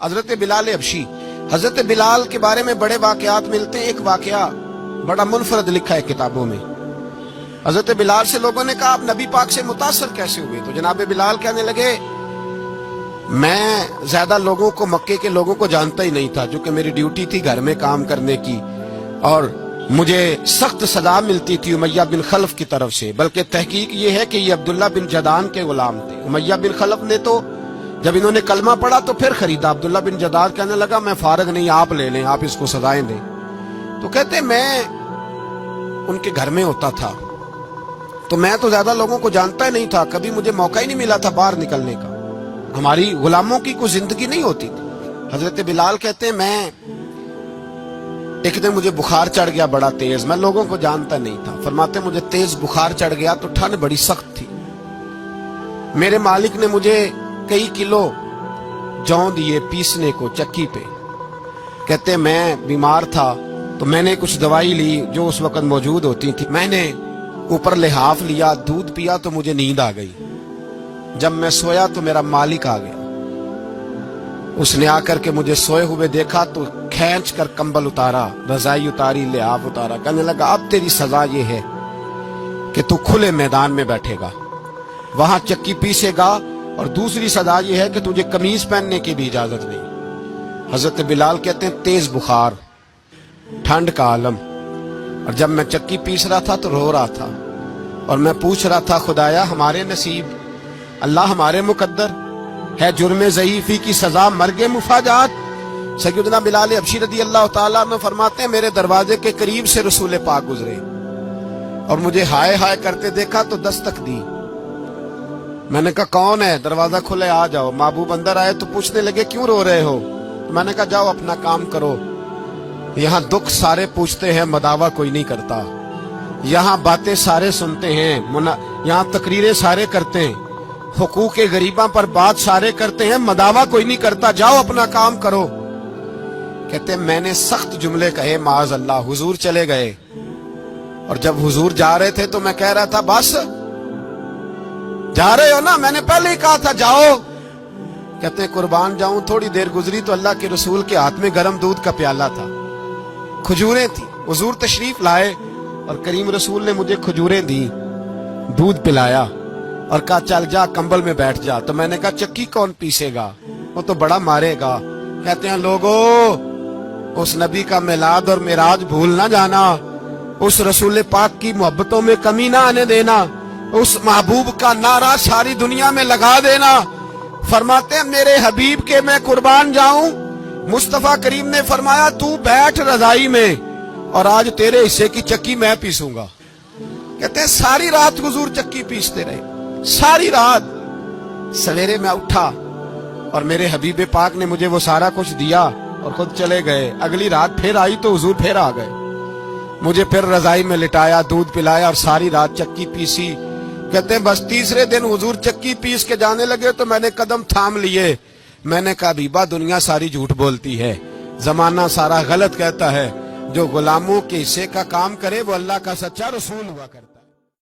حضرت بلال حبشی، حضرت بلال کے بارے میں بڑے واقعات ملتے ہیں۔ ایک واقعہ بڑا منفرد لکھا ہے کتابوں میں۔ حضرت بلال سے لوگوں نے کہا آپ نبی پاک سے متاثر کیسے ہوئے؟ تو جناب بلال کہنے لگے میں زیادہ لوگوں کو، مکے کے لوگوں کو جانتا ہی نہیں تھا، جو کہ میری ڈیوٹی تھی گھر میں کام کرنے کی، اور مجھے سخت سزا ملتی تھی امیہ بن خلف کی طرف سے۔ بلکہ تحقیق یہ ہے کہ یہ عبداللہ بن جدان کے غلام تھے۔ امیہ بن خلف نے تو جب انہوں نے کلمہ پڑھا تو پھر خریدا۔ عبداللہ بن جدان کہنے لگا میں فارغ نہیں، آپ لے لیں، آپ اس کو سزائیں دیں۔ تو کہتے میں ان کے گھر میں ہوتا تھا تو میں تو زیادہ لوگوں کو جانتا ہی نہیں تھا، کبھی مجھے موقع ہی نہیں ملا تھا باہر نکلنے کا، ہماری غلاموں کی کوئی زندگی نہیں ہوتی تھی۔ حضرت بلال کہتے ہیں میں ایک دن مجھے بخار چڑھ گیا بڑا تیز، میں لوگوں کو جانتا نہیں تھا۔ فرماتے مجھے تیز بخار چڑھ گیا تو ٹھنڈ بڑی سخت تھی، میرے مالک نے مجھے کئی کلو جوں دیے پیسنے کو چکی پہ۔ کہتے میں بیمار تھا تو میں نے کچھ دوائی لی جو اس وقت موجود ہوتی تھی، میں نے اوپر لحاف لیا، دودھ پیا تو مجھے نیند آ گئی۔ جب میں سویا تو میرا مالک آ گیا، اس نے آ کر کے مجھے سوئے ہوئے دیکھا تو کھینچ کر کمبل اتارا، رضائی اتاری، لحاف اتارا، کہنے لگا اب تیری سزا یہ ہے کہ تو کھلے میدان میں بیٹھے گا، وہاں چکی پیسے گا، اور دوسری سزا یہ ہے کہ تجھے قمیض پہننے کی بھی اجازت نہیں۔ حضرت بلال کہتے ہیں تیز بخار، ٹھنڈ کا عالم، اور جب میں چکی پیس رہا تھا تو رو رہا تھا، اور میں پوچھ رہا تھا خدایا ہمارے نصیب، اللہ ہمارے مقدر ہے جرم ضعیفی کی سزا مرگ مفاجات۔ سیدنا بلال حبشی رضی اللہ تعالیٰ عنہ فرماتے ہیں میرے دروازے کے قریب سے رسول پاک گزرے اور مجھے ہائے ہائے کرتے دیکھا تو دستک دی۔ میں نے کہا کون ہے؟ دروازہ کھلے آ جاؤ۔ محبوب اندر آئے تو پوچھنے لگے کیوں رو رہے ہو؟ میں نے کہا جاؤ اپنا کام کرو، یہاں دکھ سارے پوچھتے ہیں مداوا کوئی نہیں کرتا، یہاں باتیں سارے سنتے ہیں، یہاں تقریریں سارے کرتے ہیں، حقوق غریباں پر بات سارے کرتے ہیں، مداوا کوئی نہیں کرتا، جاؤ اپنا کام کرو۔ کہتے ہیں میں نے سخت جملے کہے معاذ اللہ، حضور چلے گئے، اور جب حضور جا رہے تھے تو میں کہہ رہا تھا بس جا رہے ہو نا، میں نے پہلے ہی کہا تھا جاؤ۔ کہتے ہیں قربان جاؤں، تھوڑی دیر گزری تو اللہ کے رسول کے ہاتھ میں گرم دودھ کا پیالہ تھا، کھجوریں تھی، حضور تشریف لائے اور کریم رسول نے مجھے کھجوریں دی، دودھ پلایا اور کہا چل جا کمبل میں بیٹھ جا۔ تو میں نے کہا چکی کون پیسے گا، وہ تو بڑا مارے گا۔ کہتے ہیں لوگو اس نبی کا میلاد اور معراج بھول نہ جانا، اس رسول پاک کی محبتوں میں کمی نہ آنے دینا، اس محبوب کا نعرہ ساری دنیا میں لگا دینا۔ فرماتے ہیں میرے حبیب کے میں قربان جاؤں، مصطفیٰ کریم نے فرمایا تو بیٹھ رضائی میں اور آج تیرے حصے کی چکی میں پیسوں گا۔ کہتے ہیں ساری رات حضور چکی پیستے رہے، ساری رات۔ سویرے میں اٹھا اور میرے حبیب پاک نے مجھے وہ سارا کچھ دیا اور خود چلے گئے۔ اگلی رات پھر آئی تو حضور پھر آ گئے، مجھے پھر رضائی میں لٹایا، دودھ پلایا اور ساری رات چکی پیسی۔ کہتے ہیں بس تیسرے دن حضور چکی پیس کے جانے لگے تو میں نے قدم تھام لیے، میں نے کہا حبیبہ دنیا ساری جھوٹ بولتی ہے، زمانہ سارا غلط کہتا ہے، جو غلاموں کے حصے کا کام کرے وہ اللہ کا سچا رسول ہوا کرتا ہے۔